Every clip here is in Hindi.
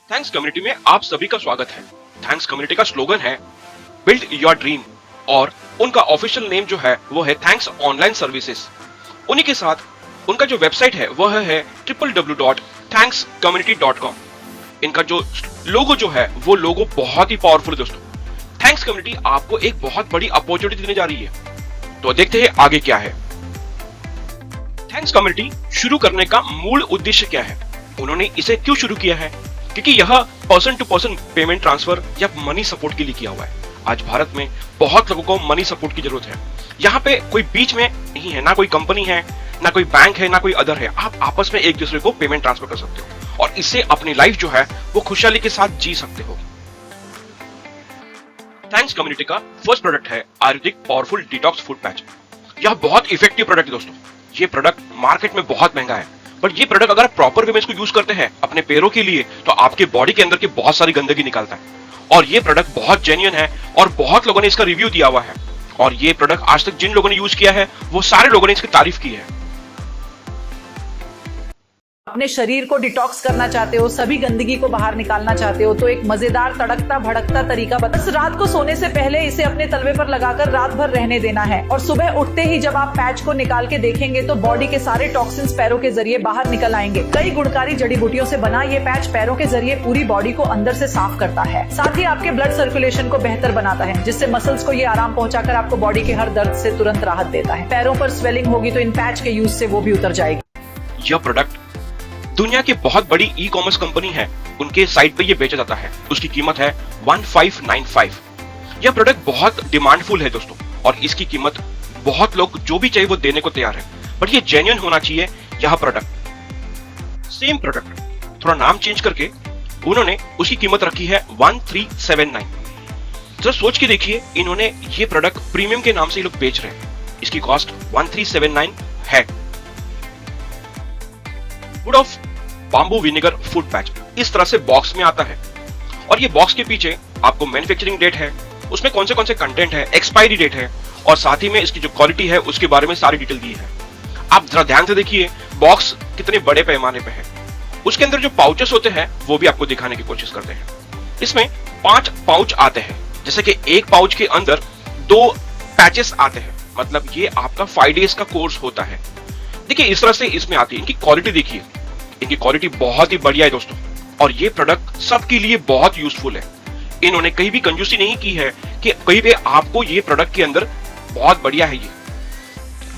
थैंक्स कम्युनिटी में आप सभी का स्वागत है। थैंक्स कम्युनिटी का स्लोगन है बिल्ड योर ड्रीम और उनका ऑफिशियल नेम जो है वो है थैंक्स ऑनलाइन सर्विसेज। उन्हीं के साथ उनका जो वेबसाइट है वह है www.thankscommunity.com। इनका जो लोगो जो है वो लोगो बहुत ही पावरफुल है दोस्तों। थैंक्स कम्युनिटी आपको एक बहुत बड़ी अपॉर्चुनिटी देने जा रही है, तो देखते हैं आगे क्या है। थैंक्स कम्युनिटी शुरू करने का मूल उद्देश्य क्या है, उन्होंने इसे क्यों शुरू किया है? क्योंकि यह person to person payment transfer या मनी सपोर्ट के लिए किया हुआ है। आज भारत में बहुत लोगों को मनी सपोर्ट की जरूरत है। यहाँ पे कोई बीच में नहीं है, ना कोई कंपनी है, ना कोई बैंक है, ना कोई अदर है। आप आपस में एक दूसरे को पेमेंट ट्रांसफर कर सकते हो और इससे अपनी लाइफ जो है वो खुशहाली के साथ जी सकते हो। थैंक्स कम्युनिटी का फर्स्ट प्रोडक्ट है Ayurvedic powerful detox food patch. यह बहुत इफेक्टिव प्रोडक्ट है दोस्तों। ये प्रोडक्ट मार्केट में बहुत महंगा है, बट ये प्रोडक्ट अगर प्रॉपर वे में इसको यूज करते हैं अपने पैरों के लिए तो आपके बॉडी के अंदर की बहुत सारी गंदगी निकालता है। और ये प्रोडक्ट बहुत जेन्युइन है और बहुत लोगों ने इसका रिव्यू दिया हुआ है। और ये प्रोडक्ट आज तक जिन लोगों ने यूज किया है वो सारे लोगों ने इसकी तारीफ की है। अपने शरीर को डिटॉक्स करना चाहते हो, सभी गंदगी को बाहर निकालना चाहते हो, तो एक मजेदार तड़कता भड़कता तरीका बस रात को सोने से पहले इसे अपने तलवे पर लगाकर रात भर रहने देना है और सुबह उठते ही जब आप पैच को निकाल के देखेंगे तो बॉडी के सारे टॉक्सिन्स पैरों के जरिए बाहर निकल आएंगे। कई गुणकारी जड़ी बूटियों से बना ये पैच पैरों के जरिए पूरी बॉडी को अंदर से साफ करता है, साथ ही आपके ब्लड सर्कुलेशन को बेहतर बनाता है, जिससे मसल्स को ये आराम पहुंचाकर आपको बॉडी के हर दर्द से तुरंत राहत देता है। पैरों पर स्वेलिंग होगी तो इन पैच के यूज से वो भी उतर जाएगी। यह प्रोडक्ट दुनिया की बहुत बड़ी ई कॉमर्स कंपनी है, उनके साइट पे ये बेचा जाता है। उसकी कीमत है 1595। यह प्रोडक्ट बहुत डिमांडफुल है दोस्तों और इसकी कीमत बहुत लोग जो भी चाहिए वो देने को तैयार है, बट ये जेन्युइन होना चाहिए। यह प्रोडक्ट सेम प्रोडक्ट थोड़ा नाम चेंज करके उन्होंने उसकी कीमत रखी है 1379। जरा सोच के देखिए, इन्होंने ये प्रोडक्ट प्रीमियम के नाम से ये लोग बेच रहे हैं, इसकी कॉस्ट 1379 है। Would of bamboo vinegar food patch इस तरह से बॉक्स में आता है और ये बॉक्स के पीछे आपको मैन्युफैक्चरिंग डेट है, उसमें कौन से कंटेंट है, एक्सपायरी डेट है और साथ ही में इसकी जो क्वालिटी है उसके बारे में सारी डिटेल दी है। आप जरा ध्यान से देखिए बॉक्स कितने बड़े पैमाने पे है। उसके अंदर जो पाउचेस होते हैं वो भी आपको दिखाने की कोशिश करते हैं। इसमें 5 पाउच आते हैं, जैसे कि एक पाउच के अंदर 2 पैचेस आते हैं, मतलब ये आपका 5 डेज का कोर्स होता है। देखिए इस तरह से इसमें आती है। इनकी क्वालिटी देखिए, इनकी क्वालिटी बहुत ही बढ़िया है दोस्तों और ये प्रोडक्ट सबके लिए बहुत यूजफुल है। इन्होंने कहीं भी कंजूसी नहीं की है कि कहीं पे आपको ये प्रोडक्ट के अंदर बहुत बढ़िया है। ये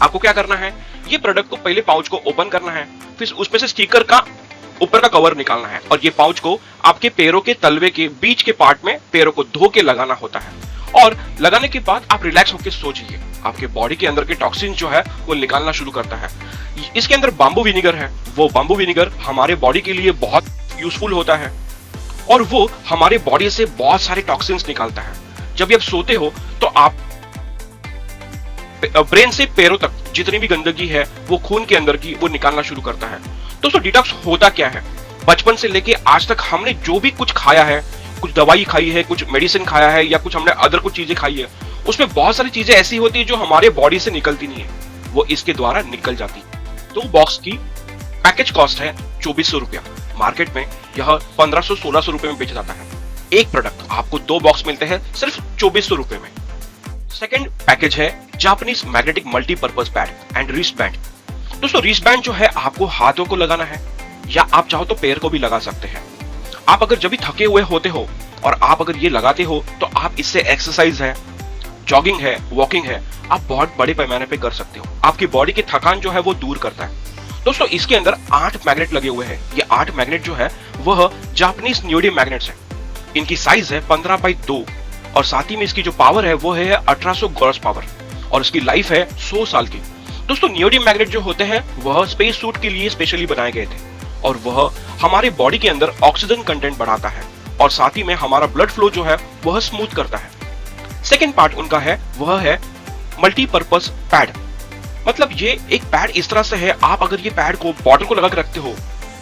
आपको क्या करना है, ये प्रोडक्ट को पहले पाउच को ओपन करना है, फिर उसमें से स्टिकर का ऊपर का कवर निकालना है और ये पाउच को आपके पैरों के तलवे के बीच के पार्ट में पैरों को धो के लगाना होता है और लगाने के बाद आप रिलैक्स होकर सो जाइए। आपके बॉडी के अंदर के टॉक्सिन जो है वो निकालना शुरू करता है। इसके अंदर बाम्बू विनेगर है, वो बाम्बू विनेगर हमारे बॉडी के लिए बहुत यूजफुल होता है और वो हमारे बॉडी से बहुत सारे टॉक्सिन्स निकालता है। जब आप सोते हो तो आप ब्रेन से पैरों तक जितनी भी गंदगी है वो खून के अंदर की वो निकालना शुरू करता है। दोस्तों डिटॉक्स होता क्या है, बचपन से लेके आज तक हमने जो भी कुछ खाया है, कुछ दवाई खाई है, कुछ मेडिसिन खाया है या कुछ हमने अदर कुछ चीजें खाई है, उसमें बहुत सारी चीजें ऐसी होती है जो हमारे बॉडी से निकलती नहीं है, वो इसके द्वारा निकल जाती है। तो बॉक्स की पैकेज कॉस्ट है 2400 रुपया। मार्केट में यह 1500-1600 रुपए में बेचा जाता है। एक प्रोडक्ट आपको 2 बॉक्स मिलते हैं सिर्फ 2400 रुपए में। सेकंड पैकेज है Japanese magnetic multipurpose pad and wrist band. दोस्तों रिस्ट बैंड जो है आपको हाथों को लगाना है या आप चाहो तो पैर को भी लगा सकते हैं। आप अगर जब भी थके हुए होते हो और आप अगर ये लगाते हो तो आप इससे एक्सरसाइज है, जॉगिंग है, वॉकिंग है, आप बहुत बड़े पैमाने पे कर सकते हो। आपकी बॉडी की थकान जो है वो दूर करता है। दोस्तों इसके अंदर 8 मैग्नेट लगे हुए हैं। ये 8 मैग्नेट जो है वह जापानीज नियोडियम मैग्नेट्स है। इनकी साइज है 15x2 और साथ ही में इसकी जो पावर है वो है 1800 गॉस पावर और इसकी लाइफ है 100 साल की। दोस्तों नियोडियम मैग्नेट जो होते हैं वह स्पेस सूट के लिए स्पेशली बनाए गए थे और वह हमारे बॉडी के अंदर ऑक्सीजन कंटेंट बढ़ाता है और साथ ही में हमारा ब्लड फ्लो जो है वह स्मूथ करता है। सेकेंड पार्ट उनका है वह है मल्टीपर्पज पैड। मतलब ये एक पैड इस तरह से है, आप अगर ये पैड को बॉटल को लगा के रखते हो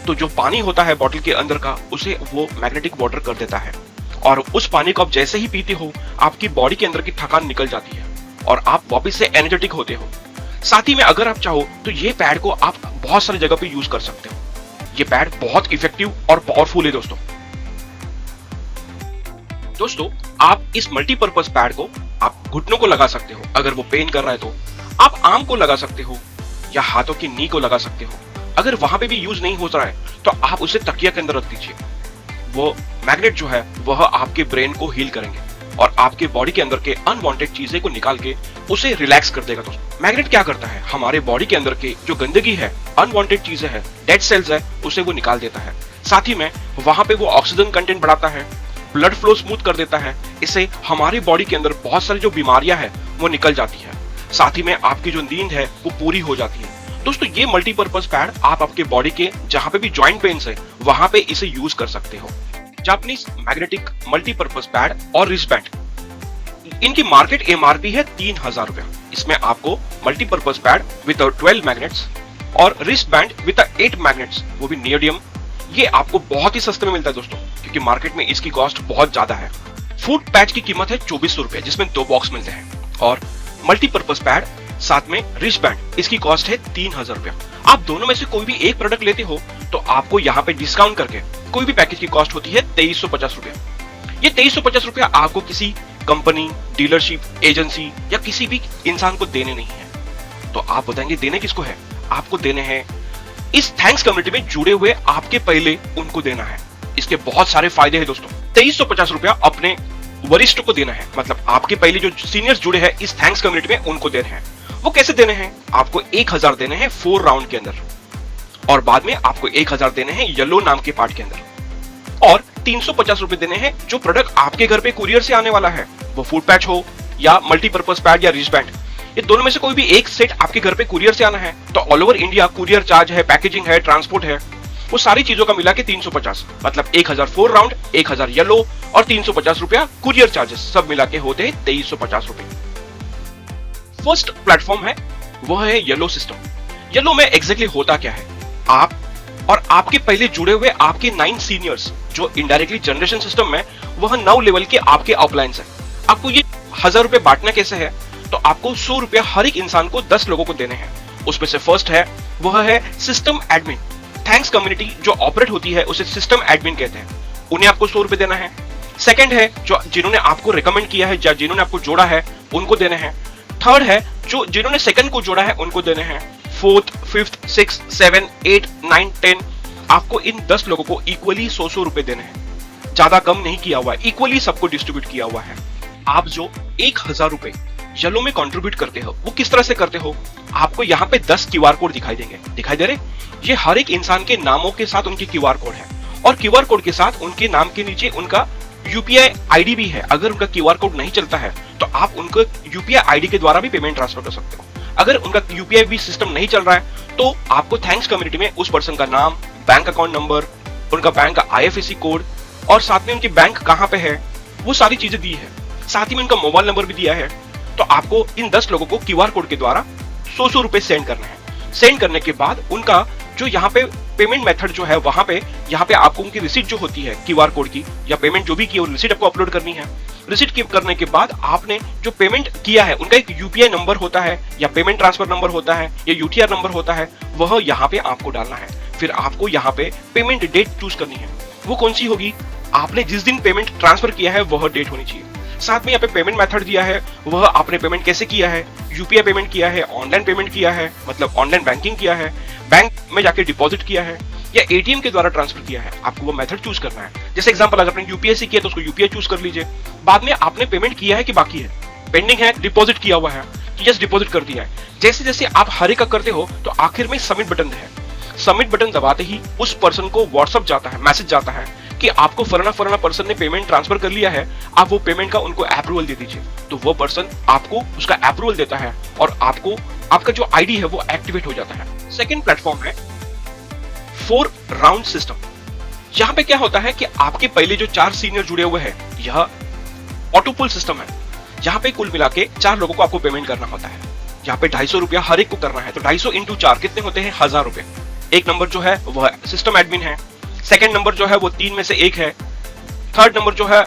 तो जो पानी होता है बॉटल के अंदर का उसे वो मैग्नेटिक वाटर कर देता है और उस पानी को आप जैसे ही पीते हो आपकी बॉडी के अंदर की थकान निकल जाती है और आप वापस से एनर्जेटिक होते हो। साथ ही में अगर आप चाहो तो ये पैड को आप बहुत सारी जगह पे यूज कर सकते हो। ये पैड बहुत इफेक्टिव और पावरफुल है दोस्तों। दोस्तों, आप इस मल्टीपर्पज पैड को आप घुटनों को लगा सकते हो, अगर वो पेन कर रहा है तो आप आर्म को लगा सकते हो या हाथों की नी को लगा सकते हो। अगर वहां पे भी यूज नहीं हो रहा है तो आप उसे तकिया के अंदर रख दीजिए। वो मैग्नेट जो है वह आपके ब्रेन को हील करेंगे और आपके बॉडी के अंदर के अनवांटेड चीजें को निकाल के उसे रिलैक्स कर देगा। दोस्तों, मैग्नेट क्या करता है, हमारे बॉडी के अंदर के जो गंदगी है, अनवांटेड चीजें हैं, डेड सेल्स है, उसे वो निकाल देता है। साथ ही में वहां पे वो ऑक्सीजन कंटेंट बढ़ाता है, ब्लड फ्लो स्मूथ कर देता है। इससे हमारी बॉडी के अंदर बहुत सारी जो बीमारियां हैं वो निकल जाती है। साथ ही में आपकी जो नींद है वो पूरी हो जाती है। दोस्तों, ये मल्टीपर्पज पैड आप आपके बॉडी के जहां पे भी जॉइंट पेन्स है वहां पे इसे यूज कर सकते हो। जापानीज मैग्नेटिक मल्टीपर्पज पैड और रिस्टबैंड, इनकी मार्केट एमआरपी है 3000 रुपया। इसमें आपको मल्टीपर्पज पैड विद 12 मैग्नेट्स और रिस्टबैंड विद 8 मैग्नेट्स, वो भी नियोडियम, ये आपको बहुत ही सस्ते में मिलता है दोस्तों, क्योंकि मार्केट में इसकी कॉस्ट बहुत ज्यादा है। फूड पैच की कीमत है 2400 रुपए, जिसमें 2 बॉक्स मिलते हैं। और मल्टीपर्पज पैड साथ में रिस्टबैंड, इसकी कॉस्ट है 3000 रुपया। आप दोनों में से कोई भी एक प्रोडक्ट लेते हो तो आपको यहाँ पे डिस्काउंट करके कोई भी पैकेज की कॉस्ट होती है 2350 रुपया। ये 2350 रुपया आपको किसी कंपनी, डीलरशिप, एजेंसी या किसी भी इंसान को देने नहीं है। तो आप बताएंगे देने किसको है? आपको देने हैं इस थैंक्स कम्युनिटी में जुड़े हुए आपके पहले उनको देना है। इसके बहुत सारे फायदे हैं दोस्तों। 2350 रुपया अपने वरिष्ठ को देना है, मतलब आपके पहले जो सीनियर्स जुड़े हैं इस थैंक्स कम्युनिटी में उनको देने हैं। वो कैसे देने हैं? आपको 1000 देने हैं 4 राउंड के अंदर, और बाद में आपको 1000 देने हैं येलो नाम के पार्ट के अंदर, और 350 रुपए देने हैं जो प्रोडक्ट आपके घर पे कुरियर से आने वाला है, वो फूड पैच हो या मल्टीपर्पज पैड या रिस्टबैंड, ये दोनों में से कोई भी एक सेट आपके घर पे कुरियर से आना है तो all over India courier charge है, पैकेजिंग है, ट्रांसपोर्ट है, वो सारी चीजों का मिला के 350, मतलब 1000 4 राउंड, 1000 येलो और 350 रुपया कुरियर चार्जेस, सब मिला के होते हैं 2350 रुपए। फर्स्ट प्लेटफॉर्म है वह है येलो सिस्टम। येलो में एग्जैक्टली होता क्या है, आप और आपके पहले जुड़े हुए आपके 9 सीनियर्स जो इनडायरेक्टली जनरेशन सिस्टम में वह 9 लेवल के आपके अपलायंस है। आपको ये 1000 रुपए बांटना कैसे है, तो आपको 100 रुपया हर एक इंसान को 10 लोगों को देने हैं। उसमें से फर्स्ट है वह है सिस्टम एडमिन। थैंक्स कम्युनिटी जो ऑपरेट होती है उसे सिस्टम एडमिन कहते हैं, उन्हें आपको 100 रुपए देना है। सेकंड है जो जिन्होंने आपको रिकमेंड किया है या जिन्होंने आपको जोड़ा है उनको देने हैं। थर्ड है जो जिन्होंने सेकंड को जोड़ा है उनको देने हैं। फोर्थ, फिफ्थ, 6, 7, 8, 9, 10, आपको इन 10 लोगों को इक्वली 100 रुपए देने हैं। ज्यादा कम नहीं किया हुआ है, इक्वली सबको डिस्ट्रीब्यूट किया हुआ है। आप जो 1000 रुपए येलो में कंट्रीब्यूट करते हो वो किस तरह से करते हो, आपको यहाँ पे 10 क्यूआर कोड दिखाई देंगे, दिखाई दे रहे? ये हर एक इंसान के नामों के साथ उनके क्यूआर कोड है, और क्यूआर कोड के साथ उनके नाम के नीचे उनका यूपीआई आईडी भी है। अगर उनका क्यूआर कोड नहीं चलता है तो आप उनको यूपीआई आईडी के द्वारा भी पेमेंट ट्रांसफर कर सकते हो। अगर उनका यूपीआई भी सिस्टम नहीं चल रहा है तो आपको थैंक्स कम्युनिटी में उस पर्सन का नाम, बैंक अकाउंट नंबर, उनका बैंक का आईएफएससी कोड और साथ में उनकी बैंक कहाँ पे है वो सारी चीजें दी है। साथ ही में उनका मोबाइल नंबर भी दिया है। तो आपको इन 10 लोगों को क्यूआर कोड के द्वारा 100 रुपए सेंड करना है। सेंड करने के बाद उनका जो यहाँ पे पेमेंट मेथड जो है वहां पे यहाँ पे आपको उनकी रिसीट जो होती है क्यूआर कोड की या पेमेंट जो भी की रिसीट आपको अपलोड करनी है। रिसीट करने के बाद आपने जो पेमेंट किया है उनका एक यूपीआई नंबर होता है या पेमेंट ट्रांसफर नंबर होता है या यूटीआर नंबर होता है, वह यहाँ पे आपको डालना है। फिर आपको यहाँ पे पेमेंट डेट चूज करनी है। वो कौन सी होगी? आपने जिस दिन पेमेंट ट्रांसफर किया है वह डेट होनी चाहिए। साथ में यहाँ पे पेमेंट मेथड दिया है, वह आपने पेमेंट कैसे किया है, यूपीआई पेमेंट किया है, ऑनलाइन पेमेंट किया है, मतलब ऑनलाइन बैंकिंग किया है, बैंक में जाके डिपॉजिट किया है या एटीएम के द्वारा ट्रांसफर किया है। आपको वो मेथड चूज करना है। जैसे एग्जांपल अगर आपने यूपीआई से किया तो उसको यूपीआई चूज कर लीजिए। बाद में आपने पेमेंट किया है कि बाकी है, पेंडिंग है, डिपॉजिट किया हुआ है कि जस्ट डिपॉजिट कर दिया है। जैसे जैसे आप हर एक का करते हो तो आखिर में सबमिट बटन है। सबमिट बटन दबाते ही उस पर्सन को व्हाट्सएप जाता है, मैसेज जाता है कि आपको फलाना पर्सन ने पेमेंट ट्रांसफर कर लिया है, आप वो पेमेंट का उनको अप्रूवल दे दीजिए। तो वो पर्सन आपको उसका अप्रूवल देता है और आपको आपका जो आईडी है वो एक्टिवेट हो जाता है। सेकंड प्लेटफॉर्म है 4 राउंड सिस्टम। यहाँ पे क्या होता है कि आपके पहले जो 4 सीनियर जुड़े हुए हैं, यह ऑटोपुल सिस्टम है। यहाँ पे कुल मिला के 4 लोगों को आपको पेमेंट करना होता है। यहाँ पे 250 रुपया हर एक को करना है। तो 250 इंटू 4 कितने होते हैं? 1000 रुपए। एक नंबर जो है वह सिस्टम एडमिन है, सेकंड नंबर जो है वो 3 में से 1 है, थर्ड नंबर जो है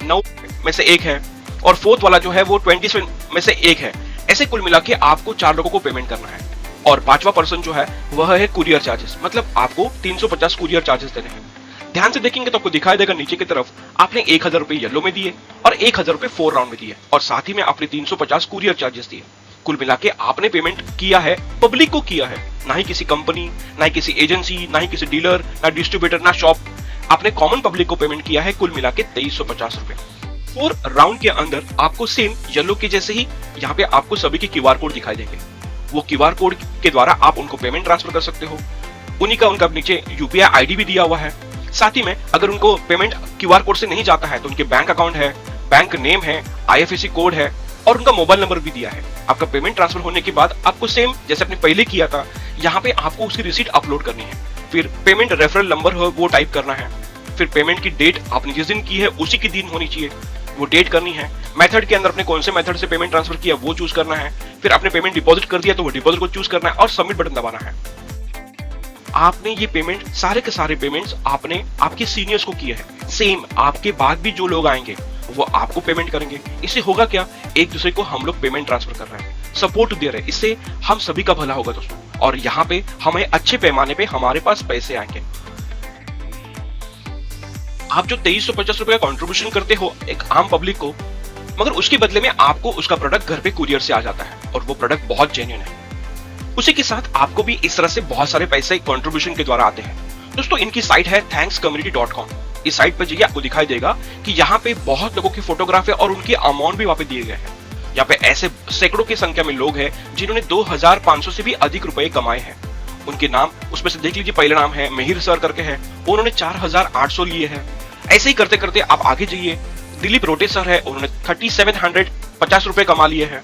9 में से 1 है, और फोर्थ वाला जो है वो 20 में से 1 है। ऐसे कुल मिला के आपको 4 लोगों को पेमेंट करना है। और 5वां पर्सन जो है वह है कुरियर चार्जेस, मतलब आपको 350 कुरियर चार्जेस देने हैं। ध्यान से देखेंगे तो आपको दिखाई देगा नीचे की तरफ आपने 1000 रुपए येलो में दिए और 1000 रुपए 4 राउंड में दिए और साथ ही में आपने 350 कुरियर चार्जेस दिए। कुल मिला के आपने पेमेंट किया है पब्लिक को किया है, ना ही किसी कंपनी, ना ही किसी एजेंसी, ना ही किसी डीलर, ना डिस्ट्रीब्यूटर, ना शॉप। आपने कॉमन पब्लिक को पेमेंट किया है कुल मिला के 2350 रुपए। 4 राउंड के अंदर आपको सेम येलो के जैसे ही यहाँ पे आपको सभी के क्यूआर कोड दिखाई देंगे। वो क्यूआर कोड के द्वारा आप उनको पेमेंट ट्रांसफर कर सकते हो। उन्हीं का उनका नीचे यूपीआई आईडी भी दिया हुआ है। साथ ही में अगर उनको पेमेंट क्यूआर कोड से नहीं जाता है तो उनके बैंक अकाउंट है, बैंक नेम है, आईएफएससी कोड है और उनका मोबाइल नंबर भी दिया है। आपका पेमेंट ट्रांसफर होने के बाद आपको सेम जैसे आपने पहले किया था, यहाँ पे आपको उसकी रिसीट अपलोड करनी है। फिर पेमेंट रेफरल नंबर हो वो टाइप करना है। फिर पेमेंट की डेट आपने जिस दिन की है उसी के दिन होनी चाहिए, वो डेट करनी है। मेथड के अंदर अपने कौन से मेथड से पेमेंट ट्रांसफर किया वो चूज करना है। फिर आपने पेमेंट डिपॉजिट कर दिया तो वो डिपॉजिट को चूज करना है और सबमिट बटन दबाना है। आपने ये पेमेंट सारे के सारे पेमेंट्स आपने आपके सीनियर्स को किए हैं। सेम आपके बाद भी जो लोग आएंगे वो आपको पेमेंट करेंगे। इससे होगा क्या, एक दूसरे को हम लोग पेमेंट ट्रांसफर कर रहे हैं, सपोर्ट दे रहे हैं। इससे हम सभी का भला होगा दोस्तों, और यहाँ पे हमें अच्छे पैमाने पे हमारे पास पैसे आएंगे। आप जो 2350 रुपए का कॉन्ट्रीब्यूशन करते हो एक आम पब्लिक को, मगर उसके बदले में आपको उसका प्रोडक्ट घर पे कुरियर से आ जाता है और वो प्रोडक्ट बहुत जेन्युइन है। उसी के साथ आपको भी इस तरह से बहुत सारे पैसे कंट्रीब्यूशन के द्वारा आते हैं। दोस्तों इनकी साइट है thankscommunity.com। इस साइट पर जाइए, आपको दिखाई देगा कि यहाँ पे बहुत लोगों की फोटोग्राफ है और उनके अमाउंट भी वहां पे दिए गए हैं। यहाँ पे ऐसे सैकड़ों की संख्या में लोग हैं जिन्होंने 2500 से भी अधिक रुपए कमाए हैं। उनके नाम उसमें से देख लीजिए, पहला नाम है मिहिर सर करके है, उन्होंने 4800 लिए हैं। ऐसे ही करते करते आप आगे जाइए, दिलीप रोटे सर है, उन्होंने 3750 रुपए कमा लिए हैं।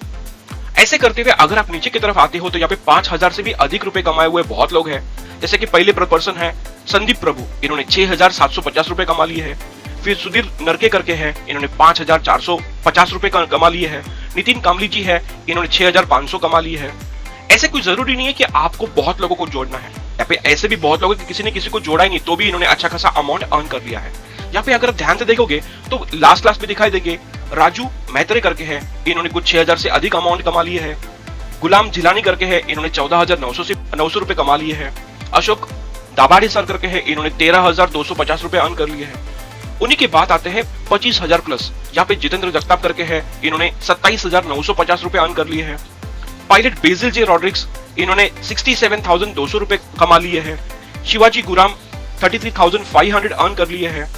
ऐसे करते हुए अगर आप नीचे की तरफ आते हो तो यहाँ पे 5000 से भी अधिक रुपए कमाए हुए बहुत लोग हैं। जैसे कि पहले पर्सन है संदीप प्रभु, इन्होंने 6750 रुपए कमा लिए हैं। फिर सुधीर नरके करके है, इन्होंने 5450 रुपए कमा लिए हैं। नितिन कामली जी है, इन्होंने 6500 कमा लिए हैं। ऐसे कोई जरूरी नहीं है कि आपको बहुत लोगों को जोड़ना है। यहाँ पे ऐसे भी बहुत लोगों किसी ने किसी को जोड़ा ही नहीं तो भी इन्होंने अच्छा खासा अमाउंट अर्न कर लिया है। यहाँ पे अगर आप ध्यान से देखोगे तो लास्ट में दिखाई देंगे राजू मैत्रे करके है, इन्होंने कुछ 6000 से अधिक अमाउंट कमा लिए है। गुलाम जिलानी करके है, इन्होंने 14900 से 900 रुपए कमा लिए हैं। अशोक दाभाड़े सर करके है, इन्होंने 13250 रुपए अर्न कर लिए हैं। उन्हीं के बाद आते हैं 25000 प्लस। यहाँ पे जितेंद्र जगताप करके है, इन्होंने 27950 रुपए अर्न कर लिए हैं। पायलट बेजिल जे रॉड्रिक्स, इन्होंने 67200 रुपए कमा लिए हैं। शिवाजी गुराम 33500 अर्न कर लिए हैं।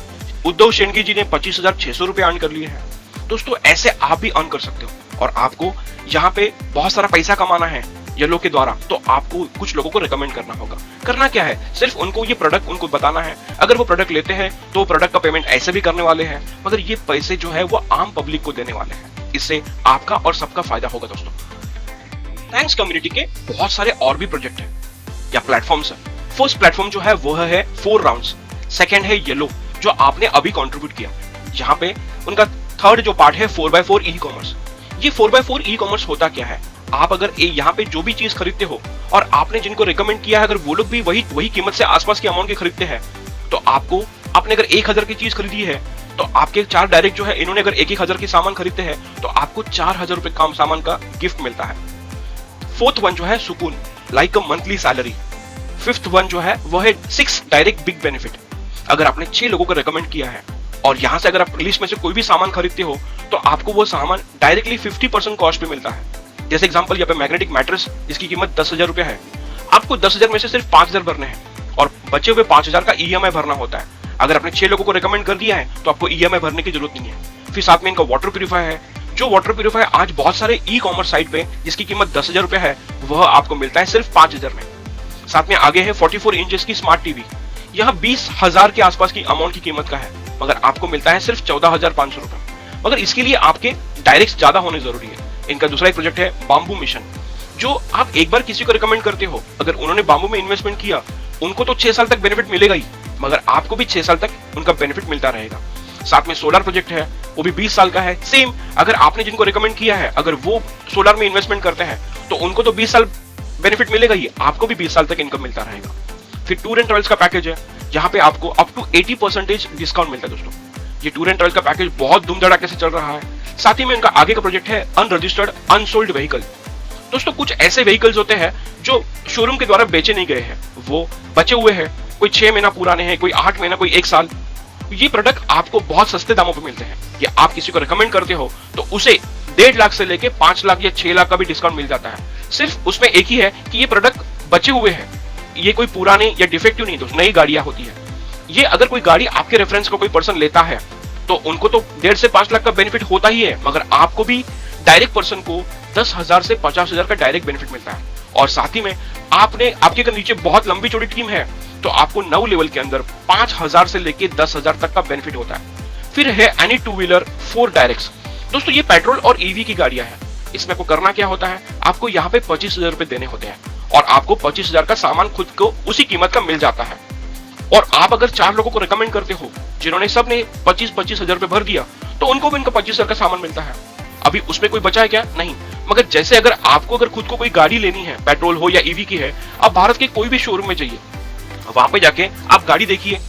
उद्धव शेंडगे जी ने 25600 रुपए अर्न कर लिए हैं। दोस्तों ऐसे आप भी अर्न कर सकते हो, और आपको यहाँ पे बहुत सारा पैसा कमाना है येलो के द्वारा, तो आपको कुछ लोगों को रिकमेंड करना होगा। करना क्या है, सिर्फ उनको ये प्रोडक्ट उनको बताना है। अगर वो प्रोडक्ट लेते हैं तो प्रोडक्ट का पेमेंट ऐसे भी करने वाले हैं, मगर ये पैसे जो है वो आम पब्लिक को देने वाले हैं। इससे आपका और सबका फायदा होगा। दोस्तों थैंक्स कम्युनिटी के बहुत सारे और भी प्रोजेक्ट है या प्लेटफॉर्म्स है। फर्स्ट प्लेटफॉर्म जो है वो है 4 राउंड्स। सेकेंड है येलो जो आपने अभी कॉन्ट्रीब्यूट किया। यहाँ पे उनका थर्ड जो पार्ट है 4x4 ई कॉमर्स। ये 4x4 ई कॉमर्स होता क्या है, आप अगर यहाँ पे जो भी चीज खरीदते हो और आपने जिनको रिकमेंड किया है अगर वो लोग भी वही कीमत से आसपास के अमाउंट के खरीदते हैं, तो आपको आपने अगर 1000 की चीज खरीदी है तो आपके 4 डायरेक्ट जो है इन्होंने अगर 1000 के सामान खरीदते हैं तो आपको 4000 रुपए काम सामान का गिफ्ट मिलता है। फोर्थ वन जो है सुकून, like a monthly salary. Fifth one जो है वो है 6 डायरेक्ट बिग बेनिफिट। अगर आपने 6 लोगों को रिकमेंड किया है और यहाँ से अगर आप लिस्ट में से कोई भी सामान खरीदते हो तो आपको वो सामान डायरेक्टली 50% कॉस्ट पे मिलता है। जैसे एग्जांपल यहाँ पे मैग्नेटिक मैट्रेस जिसकी कीमत 10,000 रुपए है, आपको 10,000 में से सिर्फ 5,000 भरने हैं और बचे हुए 5,000 का ईएमआई भरना होता है। अगर आपने 6 लोगों को रिकमेंड कर दिया है तो आपको ईएमआई भरने की जरूरत नहीं है। फिर साथ में इनका वाटर प्यूरिफायर है, जो वाटर प्यूरिफायर आज बहुत सारे ई कॉमर्स साइट पे जिसकी कीमत 10,000 रुपए है वह आपको मिलता है सिर्फ 5,000 में। साथ में आगे है 44 इंचेस की स्मार्ट टीवी, यह 20,000 के आसपास की अमाउंट की कीमत का है, मगर आपको मिलता है सिर्फ 14,500 रुपए। मगर इसके लिए आपके डायरेक्ट ज्यादा होने जरूरी है। इनका दूसरा एक प्रोजेक्ट है बाम्बू मिशन, जो आप एक बार किसी को रिकमेंड करते हो, अगर उन्होंने बाम्बू में इन्वेस्टमेंट किया उनको तो 6 साल तक बेनिफिट मिलेगा ही, मगर आपको भी 6 साल तक उनका बेनिफिट मिलता रहेगा। साथ में सोलर प्रोजेक्ट है, वो भी 20 साल का है। सेम अगर आपने जिनको रिकमेंड किया है अगर वो सोलर में इन्वेस्टमेंट करते हैं तो उनको तो 20 साल बेनिफिट मिलेगा ही, आपको भी 20 साल तक इनकम मिलता रहेगा। फिर टूर एंड ट्रेवल्स का पैकेज है, जहां पे आपको अप टू 80% डिस्काउंट मिलता है। दोस्तों ये टूर एंड ट्रेवल्स का पैकेज बहुत धूम धड़ाके से चल रहा है। साथ ही में इनका आगे का प्रोजेक्ट है अनरजिस्टर्ड अनसोल्ड व्हीकल। दोस्तों कुछ ऐसे व्हीकल्स होते हैं जो शोरूम के द्वारा बेचे नहीं गए हैं, वो बचे हुए हैं, कोई 6 महीना पुराने हैं, कोई 8 महीना, कोई 1 साल। ये प्रोडक्ट आपको बहुत सस्ते दामों पे मिलते हैं। ये आप किसी को रिकमेंड करते हो तो उसे 1.5 लाख से लेके 5 लाख या 6 लाख का भी डिस्काउंट मिल जाता है। सिर्फ उसमें एक ही है कि ये प्रोडक्ट बचे हुए हैं, ये कोई पुराने या डिफेक्टिव नहीं, दोस्त नई गाड़ियां होती है। ये अगर कोई गाड़ी आपके रेफरेंस को कोई पर्सन लेता है तो उनको तो 1.5 से 5 लाख का बेनिफिट होता ही है, मगर आपको भी डायरेक्ट पर्सन को 10,000 से 50,000 का डायरेक्ट बेनिफिट मिलता है। और साथ ही में आपके अगर नीचे बहुत लंबी चौड़ी टीम है तो आपको 9 लेवल के अंदर 5,000 से लेके 10,000 तक का बेनिफिट होता है। फिर है एनी 2 व्हीलर 4 डायरेक्ट्स। दोस्तों ये पेट्रोल और ईवी की गाड़ियां हैं। इसमें आपको करना क्या होता है, आपको यहाँ पे 25,000 रुपए देने होते हैं और आपको 25,000 का सामान खुद को उसी कीमत का मिल जाता है। और आप अगर 4 लोगों को रिकमेंड करते हो जिन्होंने सबने 25,000 रुपए भर दिया तो उनको भी इनका 25,000 का सामान मिलता है। अभी उसमें कोई बचा है क्या? नहीं। मगर जैसे अगर आपको अगर खुद को कोई गाड़ी लेनी है, पेट्रोल हो या ईवी की है, आप भारत के कोई भी शोरूम में जाइए, वहां पे जाके आप गाड़ी देखिए।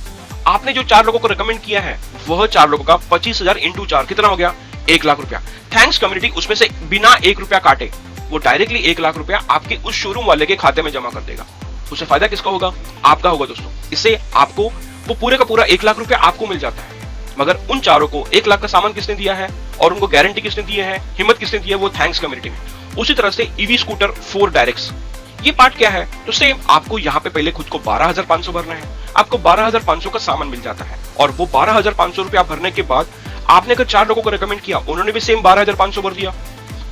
आपने जो 4 लोगों को रिकमेंड किया है वह 4 लोगों का 25,000 इंटू 4 कितना हो गया? 1 लाख रुपया। थैंक्स कम्युनिटी उसमें से बिना 1 रुपया काटे वो डायरेक्टली 1 लाख रुपया आपके उस शोरूम वाले के खाते में जमा कर देगा। उससे फायदा किसका होगा? आपका होगा दोस्तों। इससे आपको वो पूरे का पूरा 1 लाख रुपया आपको मिल जाता है। मगर उन चारों को 1 लाख का सामान किसने दिया है और उनको गारंटी किसने दी है, हिम्मत किसने दी है? वो थैंक्स कम्युनिटी में। उसी तरह से ईवी स्कूटर 4 डायरेक्ट्स, ये पार्ट क्या है? तो सेम आपको यहाँ पे पहले खुद को 12,500 भरना है, आपको 12,500 का सामान मिल जाता है। और वो 12,500 रुपया भरने के बाद आपने अगर 4 लोगों को रिकमेंड किया, उन्होंने भी सेम 12,500 भर दिया,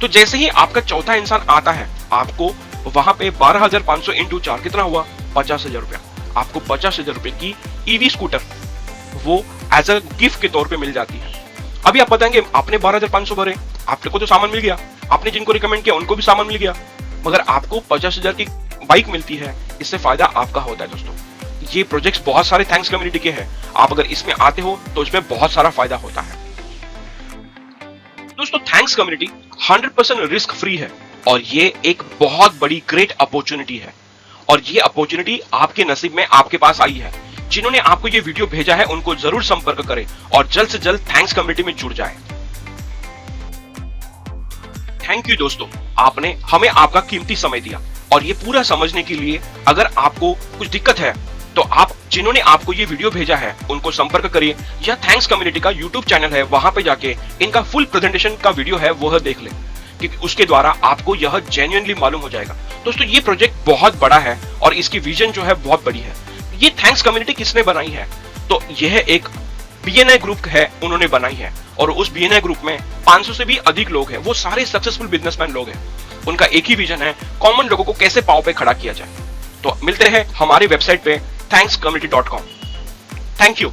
तो जैसे ही आपका चौथा इंसान आता है आपको वहां पे 12,500 इंटू 4 कितना हुआ? 50,000 रुपया। आपको 50,000 रुपए की ईवी स्कूटर वो एज अ गिफ्ट के तौर पे मिल जाती है। अभी आप बताएंगे आपने 12,500 भरे, आपको तो सामान मिल गया, आपने जिनको रिकमेंड किया उनको भी सामान मिल गया, मगर आपको 50,000 की बाइक मिलती है। इससे फायदा आपका होता है दोस्तों। ये प्रोजेक्ट्स बहुत सारे थैंक्स कम्युनिटी के हैं। आप अगर इसमें आते हो तो इसमें बहुत सारा फायदा होता है। दोस्तों थैंक्स कम्युनिटी 100% रिस्क फ्री है और ये एक बहुत बड़ी ग्रेट अपॉर्चुनिटी है। और ये अपॉर्चुनिटी आपके नसीब में आपके पास आई है। जिन्होंने आपको ये वीडियो भेजा है उनको जरूर संपर्क करें और जल्द से जल्द थैंक्स कम्युनिटी में जुड़ जाएं। थैंक यू दोस्तों, आपने हमें आपका कीमती समय दिया। और ये पूरा समझने के लिए अगर आपको कुछ दिक्कत है तो आप जिन्होंने आपको ये वीडियो भेजा है उनको संपर्क करिए, या थैंक्स कम्युनिटी का यूट्यूब चैनल है वहां पे जाके इनका फुल प्रेजेंटेशन का वीडियो है वह देख लें, क्योंकि उसके द्वारा आपको यह जेन्युइनली मालूम हो जाएगा। दोस्तों ये प्रोजेक्ट बहुत बड़ा है और इसकी विजन जो है बहुत बड़ी है। ये थैंक्स कम्युनिटी किसने बनाई है? तो यह एक BNI ग्रुप है, उन्होंने बनाई है। और उस BNI ग्रुप में 500 से भी अधिक लोग हैं, वो सारे सक्सेसफुल बिजनेसमैन लोग हैं। उनका एक ही विजन है, कॉमन लोगों को कैसे पांव पे खड़ा किया जाए। तो मिलते हैं हमारी वेबसाइट पे thankscommunity.com। Thank you.